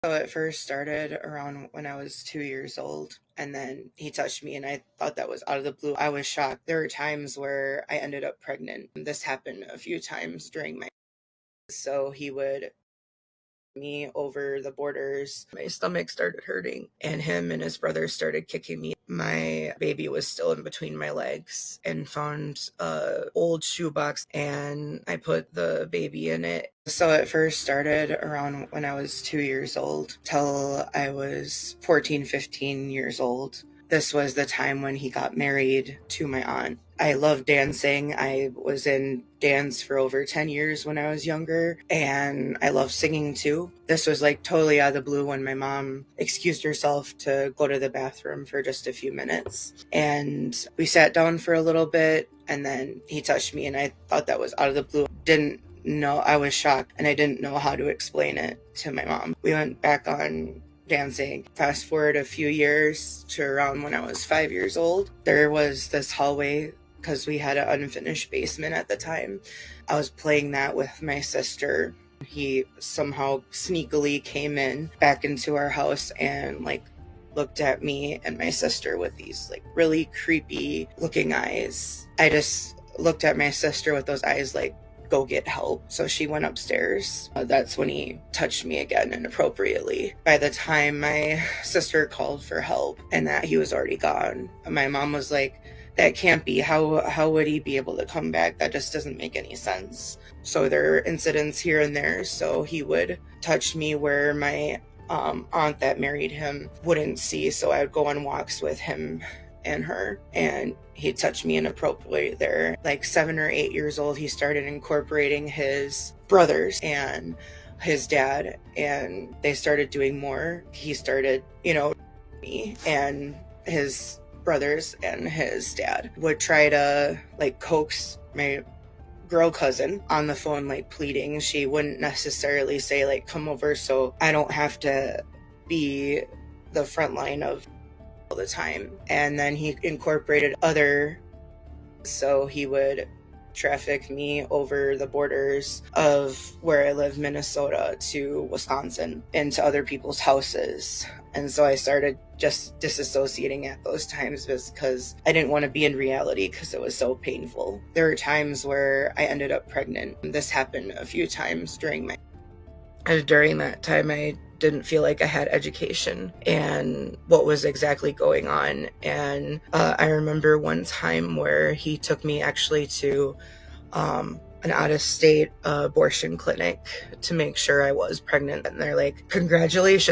So it first started around when I was 2 years old, and then he touched me, and I thought that was out of the blue. I was shocked. There were times where I ended up pregnant. This happened a few times during my. So he would me over the borders. My stomach started hurting, and him and his brother started kicking me. My baby was still in between my legs, and found a old shoebox, and I put the baby in it. So it first started around when I was 2 years old till I was 14, 15 years old. This was the time when he got married to my aunt. I love dancing. I was in dance for over 10 years when I was younger, and I love singing too. This was like totally out of the blue when my mom excused herself to go to the bathroom for just a few minutes. And we sat down for a little bit, and then he touched me, and I thought that was out of the blue. Didn't know, I was shocked, and I didn't know how to explain it to my mom. We went back on dancing. Fast forward a few years to around when I was 5 years old. There was this hallway because we had an unfinished basement at the time. I was playing that with my sister. He somehow sneakily came in back into our house and looked at me and my sister with these really creepy looking eyes. I just looked at my sister with those eyes like, go get help. So she went upstairs. That's when he touched me again inappropriately. By the time my sister called for help and that he was already gone, my mom was like, that can't be. How would he be able to come back? That just doesn't make any sense. So there are incidents here and there. So he would touch me where my aunt that married him wouldn't see. So I would go on walks with him and her, and he touched me inappropriately there. Like 7 or 8 years old, he started incorporating his brothers and his dad, and they started doing more. He started, me and his brothers and his dad would try to coax my girl cousin on the phone, pleading. She wouldn't necessarily say come over so I don't have to be the front line of all the time. And then he incorporated so he would traffic me over the borders of where I live, Minnesota, to Wisconsin, into other people's houses. And so I started just disassociating at those times because I didn't want to be in reality because it was so painful. There were times where I ended up pregnant. This happened a few times during that time. I didn't feel like I had education and what was exactly going on. And I remember one time where he took me actually to an out-of-state abortion clinic to make sure I was pregnant. And they're like, congratulations.